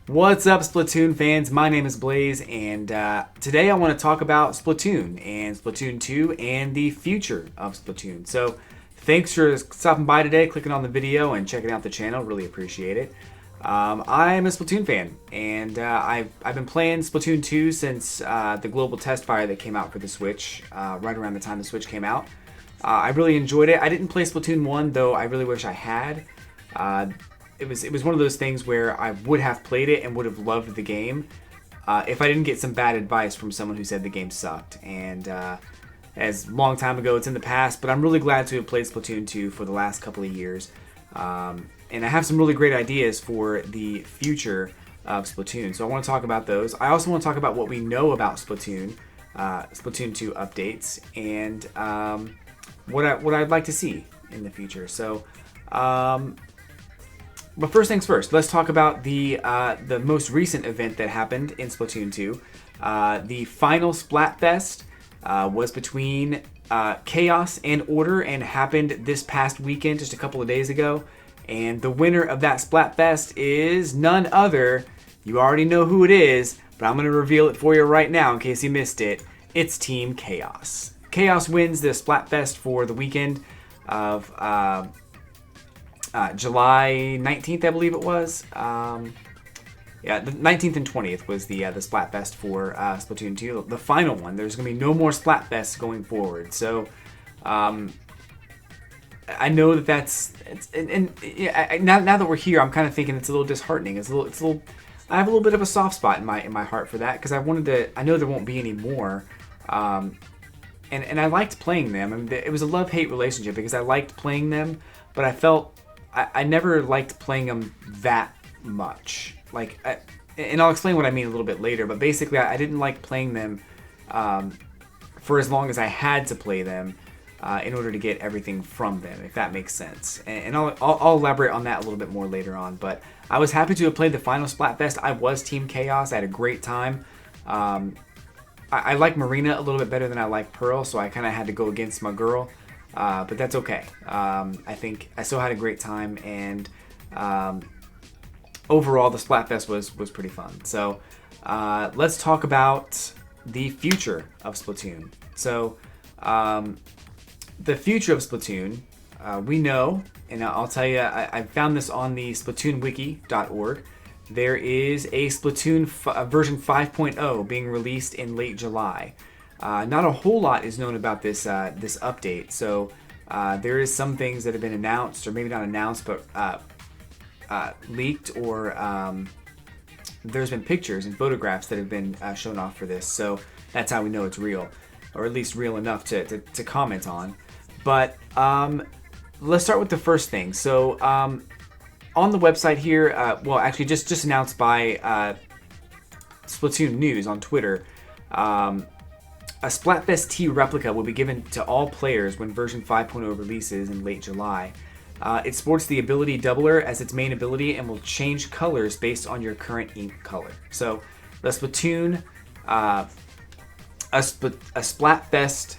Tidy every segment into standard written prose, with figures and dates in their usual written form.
What's up, Splatoon fans? My name is Blaze, and today I want to talk about Splatoon and Splatoon 2 and the future of Splatoon. So, thanks for stopping by today, clicking on the video, and checking out the channel. Really appreciate it. I'm a Splatoon fan, and I've been playing Splatoon 2 since the global test fire that came out for the Switch, right around the time the Switch came out. I really enjoyed it. I didn't play Splatoon 1, though I really wish I had. It was one of those things where I would have played it and would have loved the game if I didn't get some bad advice from someone who said the game sucked. And as a long time ago, it's in the past, but I'm really glad to have played Splatoon 2 for the last couple of years. And I have some really great ideas for the future of Splatoon. So I want to talk about those. I also want to talk about what we know about Splatoon, Splatoon 2 updates, and what I'd like to see in the future. So. But first things first, let's talk about the most recent event that happened in Splatoon 2. The final Splatfest was between Chaos and Order and happened this past weekend, just a couple of days ago. And the winner of that Splatfest is none other. You already know who it is, but I'm going to reveal it for you right now in case you missed it. It's Team Chaos. Chaos wins the Splatfest for the weekend of July 19th, I believe it was. Yeah, the 19th and 20th was the Splatfest for Splatoon 2, the final one. There's going to be no more Splatfests going forward. So, I know that that's now that we're here, I'm kind of thinking it's a little disheartening. It's a little. I have a little bit of a soft spot in my heart for that because I wanted to. I know there won't be any more. And I liked playing them. I mean, it was a love-hate relationship because I liked playing them, but I felt I never liked playing them that much. And I'll explain what I mean a little bit later, but basically I didn't like playing them for as long as I had to play them in order to get everything from them, if that makes sense. And I'll elaborate on that a little bit more later on, but I was happy to have played the final Splatfest. I was Team Chaos. I had a great time. I like Marina a little bit better than I like Pearl, so I kind of had to go against my girl. But that's okay. I think I still had a great time, and overall the Splatfest was pretty fun. So let's talk about the future of Splatoon. So the future of Splatoon, we know, and I'll tell you, I found this on the SplatoonWiki.org. There is a Splatoon version 5.0 being released in late July. Not a whole lot is known about this update, so there is some things that have been announced, or maybe not announced, but leaked, or there's been pictures and photographs that have been shown off for this, so that's how we know it's real, or at least real enough to comment on. But let's start with the first thing. So on the website here, well, actually just announced by Splatoon News on Twitter, a Splatfest T replica will be given to all players when version 5.0 releases in late July. It sports the ability Doubler as its main ability and will change colors based on your current ink color. So the Splatoon, a Splatfest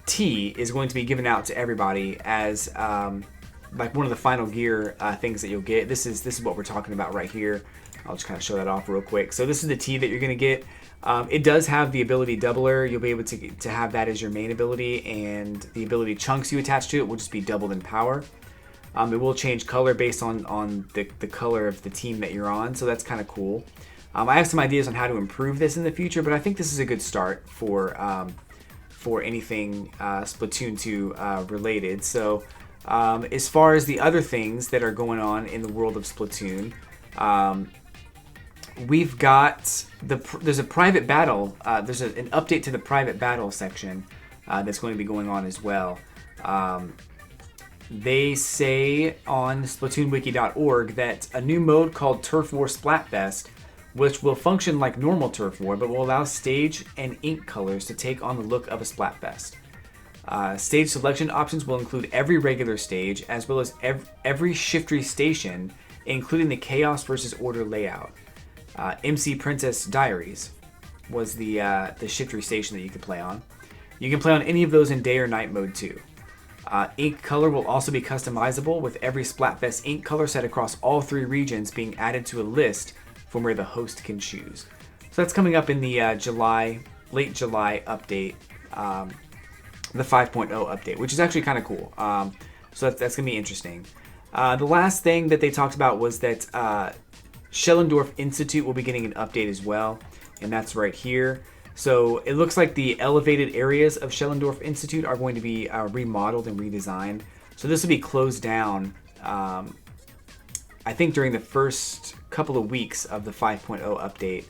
T is going to be given out to everybody as like one of the final gear things that you'll get. This is what we're talking about right here. I'll just kind of show that off real quick. So this is the T that you're going to get. It does have the ability Doubler. You'll be able to have that as your main ability, and the ability chunks you attach to it will just be doubled in power. It will change color based on the color of the team that you're on, so that's kind of cool. I have some ideas on how to improve this in the future, but I think this is a good start for anything Splatoon 2 related. So as far as the other things that are going on in the world of Splatoon, we've got there's a private battle. There's an update to the private battle section that's going to be going on as well. They say on SplatoonWiki.org that a new mode called Turf War Splatfest, which will function like normal Turf War, but will allow stage and ink colors to take on the look of a Splatfest. Stage selection options will include every regular stage, as well as every Shiftry station, including the Chaos versus Order layout. MC Princess Diaries was the Shiftry station that you could play on. You can play on any of those in day or night mode too. Ink color will also be customizable, with every Splatfest ink color set across all three regions being added to a list from where the host can choose. So that's coming up in the late July update, the 5.0 update, which is actually kind of cool. So that's going to be interesting. The last thing that they talked about was that Schellendorf Institute will be getting an update as well, and that's right here. So it looks like the elevated areas of Schellendorf Institute are going to be remodeled and redesigned. So this will be closed down, I think, during the first couple of weeks of the 5.0 update.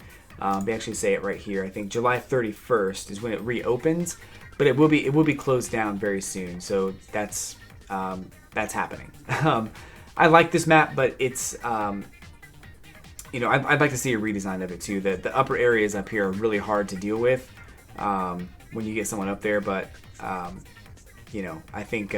They actually say it right here. I think July 31st is when it reopens, but it will be closed down very soon. So that's happening. I like this map, but it's I'd like to see a redesign of it too. The upper areas up here are really hard to deal with when you get someone up there, but I think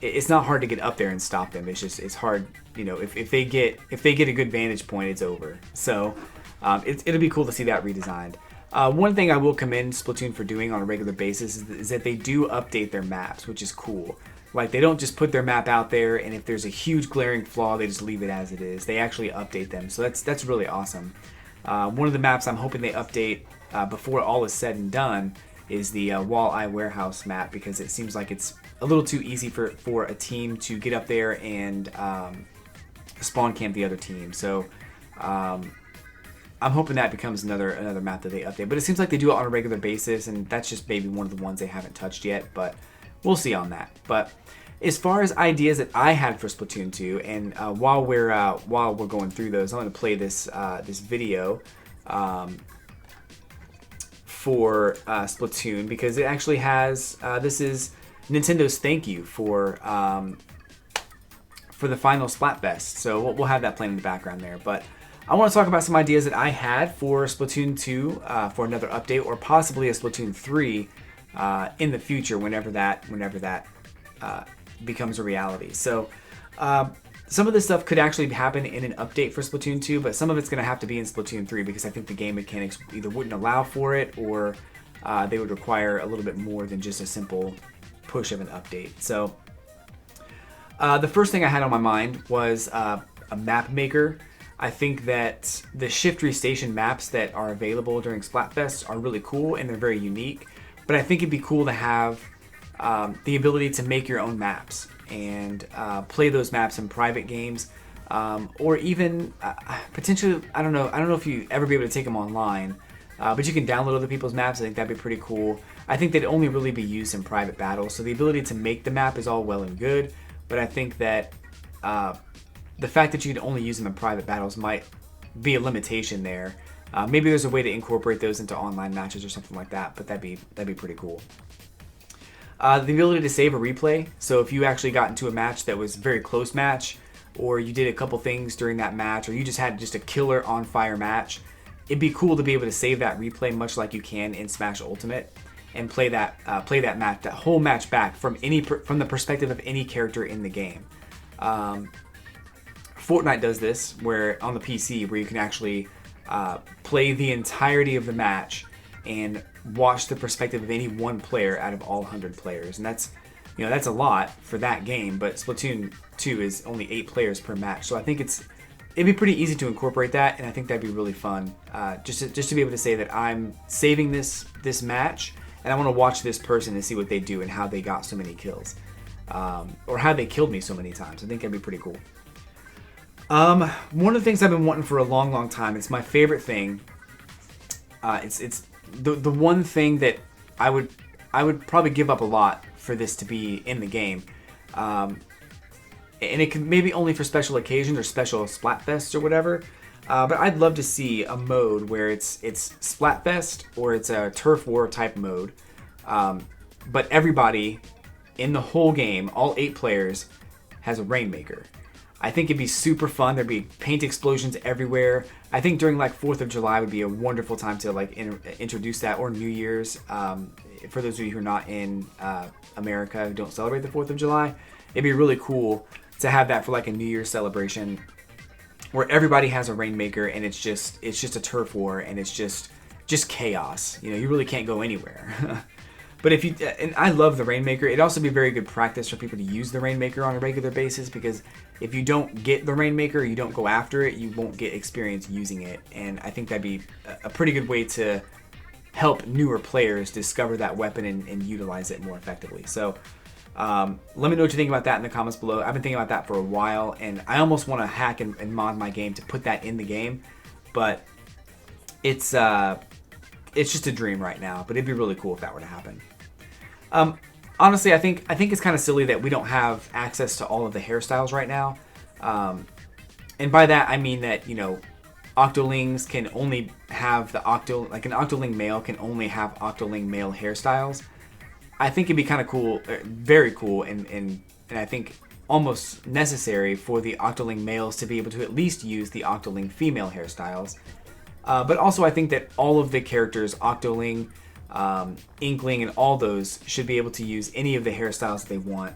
it's not hard to get up there and stop them. It's hard. If they get a good vantage point, it's over. So it'll be cool to see that redesigned. One thing I will commend Splatoon for doing on a regular basis is that they do update their maps, which is cool. Like, they don't just put their map out there, and if there's a huge glaring flaw, they just leave it as it is. They actually update them, so that's really awesome. One of the maps I'm hoping they update before all is said and done is the Walleye Warehouse map, because it seems like it's a little too easy for a team to get up there and spawn camp the other team. So I'm hoping that becomes another map that they update. But it seems like they do it on a regular basis, and that's just maybe one of the ones they haven't touched yet, but we'll see on that. But as far as ideas that I had for Splatoon 2, and while we're going through those, I'm going to play this video for Splatoon, because it actually has this is Nintendo's thank you for the final Splatfest. So we'll have that playing in the background there. But I want to talk about some ideas that I had for Splatoon 2 for another update, or possibly a Splatoon 3 in the future, whenever that becomes a reality. So some of this stuff could actually happen in an update for Splatoon 2, but some of it's going to have to be in Splatoon 3, because I think the game mechanics either wouldn't allow for it, or they would require a little bit more than just a simple push of an update. So the first thing I had on my mind was a map maker. I think that the Shift Station maps that are available during Splatfest are really cool, and they're very unique. But I think it'd be cool to have the ability to make your own maps and play those maps in private games, or even potentially, I don't know if you ever be able to take them online, but you can download other people's maps. I think that'd be pretty cool. I think they'd only really be used in private battles, so the ability to make the map is all well and good, but I think that the fact that you can only use them in private battles might be a limitation there. Maybe there's a way to incorporate those into online matches or something like that, but that'd be pretty cool. The ability to save a replay. So if you actually got into a match that was a very close match, or you did a couple things during that match, or you just had a killer on fire match, it'd be cool to be able to save that replay, much like you can in Smash Ultimate, and play that match, that whole match back from the perspective of any character in the game. Fortnite does this, where on the PC, where you can actually play the entirety of the match and watch the perspective of any one player out of all 100 players, and that's a lot for that game. But Splatoon 2 is only 8 players per match, so I think it'd be pretty easy to incorporate that, and I think that'd be really fun. Just to be able to say that I'm saving this match, and I want to watch this person and see what they do and how they got so many kills, or how they killed me so many times. I think that'd be pretty cool. One of the things I've been wanting for a long, long time, it's my favorite thing. It's the one thing that I would probably give up a lot for this to be in the game. And it could maybe only for special occasions or special Splatfests or whatever. But I'd love to see a mode where it's Splatfest, or it's a turf war type mode. But everybody in the whole game, all 8 players, has a Rainmaker. I think it'd be super fun. There'd be paint explosions everywhere. I think during 4th of July would be a wonderful time to introduce that, or New Year's. For those of you who are not in America, who don't celebrate the 4th of July, it'd be really cool to have that for a New Year's celebration, where everybody has a Rainmaker, and it's just a turf war, and it's just chaos. You really can't go anywhere. But if you, and I love the Rainmaker, it'd also be very good practice for people to use the Rainmaker on a regular basis, because if you don't get the Rainmaker, you don't go after it, you won't get experience using it. And I think that'd be a pretty good way to help newer players discover that weapon and utilize it more effectively. So let me know what you think about that in the comments below. I've been thinking about that for a while, and I almost want to hack and mod my game to put that in the game, but it's just a dream right now. But it'd be really cool if that were to happen. Honestly, I think it's kind of silly that we don't have access to all of the hairstyles right now. And by that I mean that, you know, Octolings can only have an Octoling male can only have Octoling male hairstyles. I think it'd be kind of cool, very cool, and I think almost necessary for the Octoling males to be able to at least use the Octoling female hairstyles. But also I think that all of the characters, Octoling, Inkling, and all those, should be able to use any of the hairstyles that they want.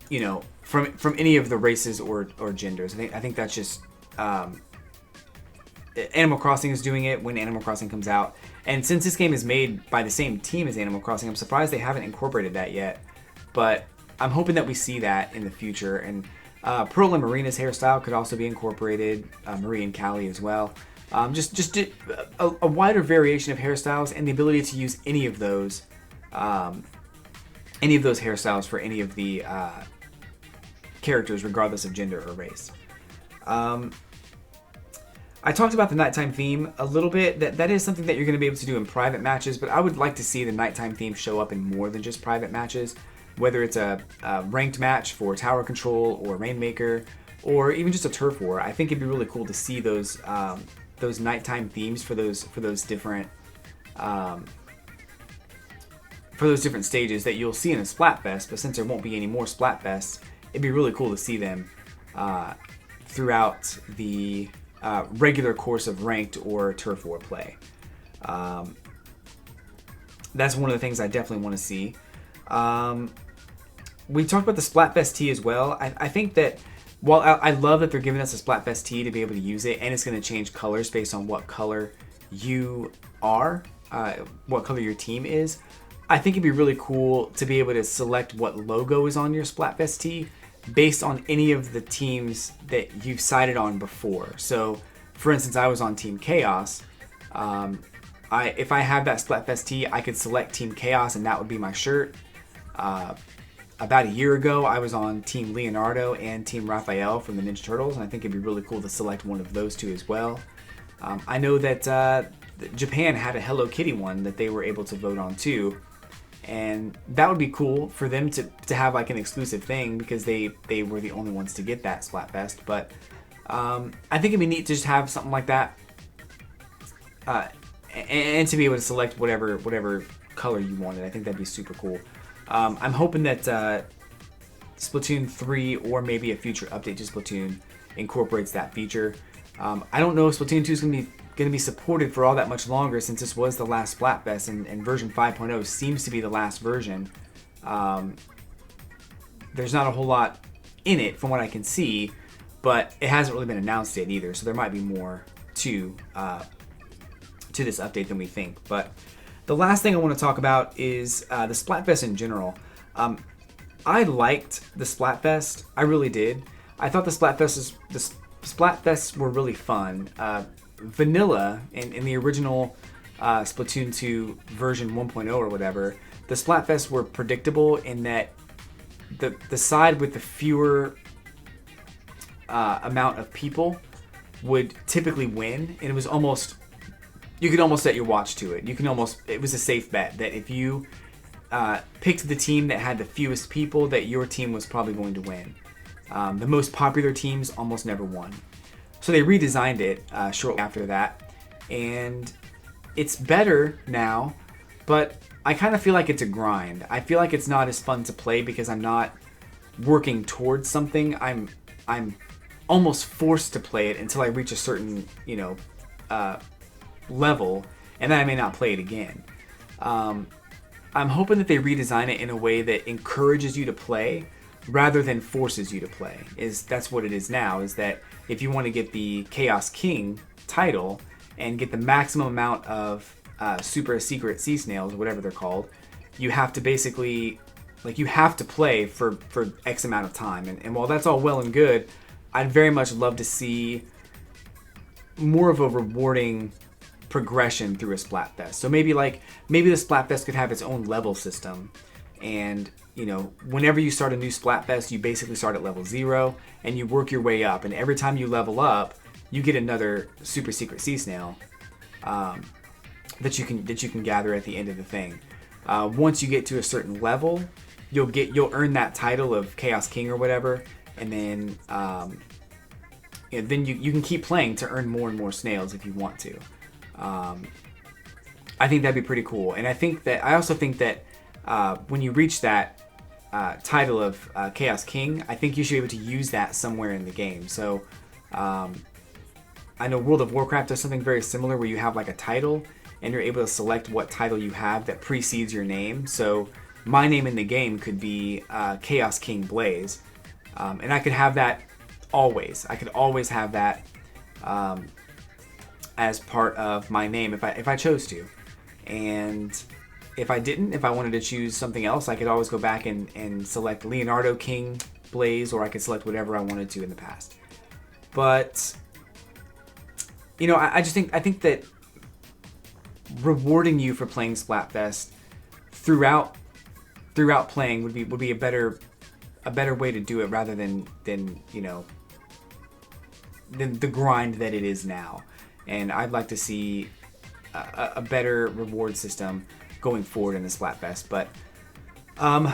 You know, from any of the races or genders. I think that's just Animal Crossing is doing it when Animal Crossing comes out. And since this game is made by the same team as Animal Crossing, I'm surprised they haven't incorporated that yet. But I'm hoping that we see that in the future. And Pearl and Marina's hairstyle could also be incorporated. Marie and Callie as well. Just a wider variation of hairstyles, and the ability to use any of those hairstyles for any of the characters, regardless of gender or race. I talked about the nighttime theme a little bit. That is something that you're going to be able to do in private matches, but I would like to see the nighttime theme show up in more than just private matches, whether it's a ranked match for tower control or Rainmaker, or even just a turf war. I think it'd be really cool to see those nighttime themes for those different stages that you'll see in a Splatfest. But since there won't be any more Splatfests, it'd be really cool to see them throughout the regular course of ranked or turf war play. That's one of the things I definitely want to see. We talked about the Splatfest tee as well. I think that while I love that they're giving us a Splatfest tee to be able to use it, and it's going to change colors based on what color you are, what color your team is, I think it'd be really cool to be able to select what logo is on your Splatfest tee based on any of the teams that you've sided on before. So, for instance, I was on Team Chaos. If I have that Splatfest tee, I could select Team Chaos, and that would be my shirt. About a year ago, I was on Team Leonardo and Team Raphael from the Ninja Turtles, and I think it'd be really cool to select one of those two as well. I know that Japan had a Hello Kitty one that they were able to vote on too, and that would be cool for them to have like an exclusive thing, because they were the only ones to get that Splatfest. But I think it'd be neat to just have something like that, and to be able to select whatever color you wanted. I think that'd be super cool. I'm hoping that Splatoon 3 or maybe a future update to Splatoon incorporates that feature. I don't know if Splatoon 2 is going to be supported for all that much longer, since this was the last Splatfest, and version 5.0 seems to be the last version. There's not a whole lot in it from what I can see, but it hasn't really been announced yet either, so there might be more to this update than we think. But the last thing I want to talk about is the Splatfest in general. I liked the Splatfest. I really did. I thought the Splatfests were really fun. Vanilla in the original Splatoon 2 version 1.0 or whatever, the Splatfests were predictable in that the side with the fewer amount of people would typically win, and it was almost, you could almost set your watch to it. It was a safe bet that if you picked the team that had the fewest people, that your team was probably going to win. The most popular teams almost never won. So they redesigned it shortly after that, and it's better now, but I kind of feel like it's a grind. I feel like it's not as fun to play because I'm not working towards something. I'm almost forced to play it until I reach a certain, level, and then I may not play it again. I'm hoping that they redesign it in a way that encourages you to play rather than forces you to play. That's what it is now, is that if you want to get the Chaos King title and get the maximum amount of super secret sea snails or whatever they're called, you have to basically, like, you have to play for X amount of time. And while that's all well and good, I'd very much love to see more of a rewarding progression through a Splatfest. So maybe the Splatfest could have its own level system, and whenever you start a new Splatfest, you basically start at level 0 and you work your way up, and every time you level up, you get another super secret sea snail that you can gather at the end of the thing. Once you get to a certain level, you'll earn that title of Chaos King or whatever, and then then you can keep playing to earn more and more snails if you want to. I think that'd be pretty cool, and I also think that when you reach that title of Chaos King, I think you should be able to use that somewhere in the game. So I know World of Warcraft does something very similar where you have like a title and you're able to select what title you have that precedes your name. So my name in the game could be Chaos King Blaze, and I could have that always. I could always have that as part of my name if I chose to. And if I didn't, if I wanted to choose something else, I could always go back and select Leonardo King Blaze, or I could select whatever I wanted to in the past. But I think that rewarding you for playing Splatfest throughout playing would be a better way to do it, rather than the grind that it is now. And I'd like to see a better reward system going forward in the Splatfest. But time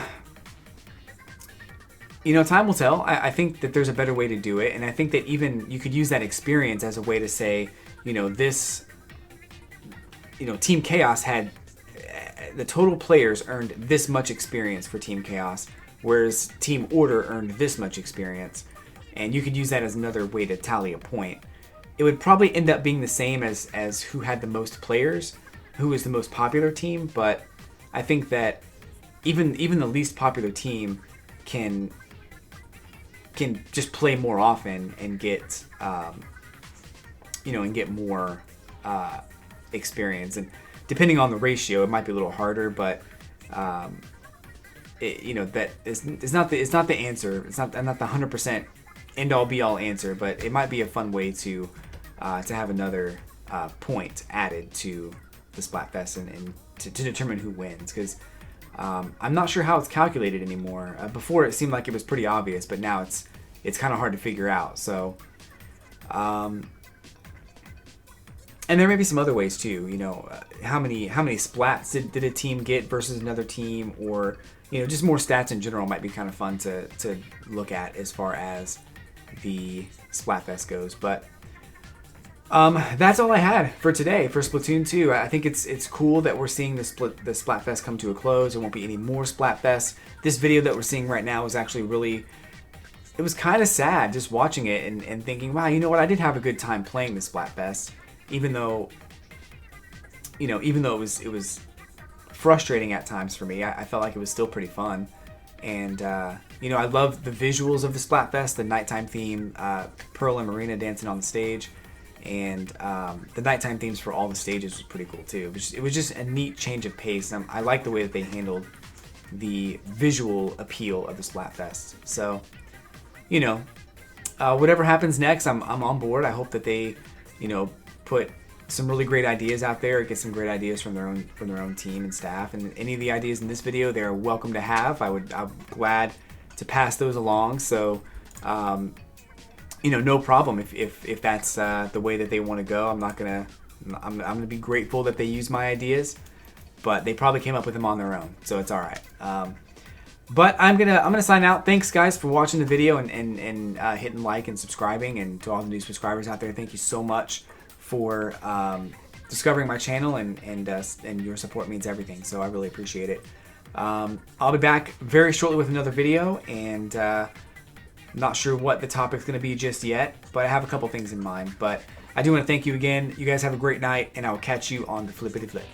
will tell. I think that there's a better way to do it, and I think that even you could use that experience as a way to say, this, Team Chaos had the total players earned this much experience for Team Chaos, whereas Team Order earned this much experience, and you could use that as another way to tally a point. It would probably end up being the same as who had the most players, who was the most popular team, but I think that even the least popular team can just play more often and get and get more experience. And depending on the ratio, it might be a little harder, but that it's not the answer. It's not the 100% end all be all answer, but it might be a fun way to have another point added to the Splatfest and to determine who wins, because I'm not sure how it's calculated anymore. Before it seemed like it was pretty obvious, but now it's kind of hard to figure out. So and there may be some other ways too. How many splats did a team get versus another team, or just more stats in general might be kind of fun to look at as far as the Splatfest goes. But that's all I had for today for Splatoon 2. I think it's cool that we're seeing the Splatfest come to a close. There won't be any more Splatfests. This video that we're seeing right now is actually it was kind of sad just watching it and thinking, wow, you know what? I did have a good time playing the Splatfest, even though it was frustrating at times for me. I felt like it was still pretty fun. And, I love the visuals of the Splatfest, the nighttime theme, Pearl and Marina dancing on the stage. And the nighttime themes for all the stages was pretty cool too. It was just a neat change of pace. I like the way that they handled the visual appeal of the Splatfest. So, whatever happens next, I'm on board. I hope that they, put some really great ideas out there, get some great ideas from their own team and staff. And any of the ideas in this video, they're welcome to have. I'm glad to pass those along. So, no problem if that's the way that they want to go. I'm gonna be grateful that they use my ideas, but they probably came up with them on their own, so it's all right. But I'm gonna sign out. Thanks guys for watching the video and hitting like and subscribing, and to all the new subscribers out there, thank you so much for discovering my channel, and your support means everything. So I really appreciate it. I'll be back very shortly with another video, and not sure what the topic's going to be just yet, but I have a couple things in mind. But I do want to thank you again. You guys have a great night, and I will catch you on the Flippity Flip.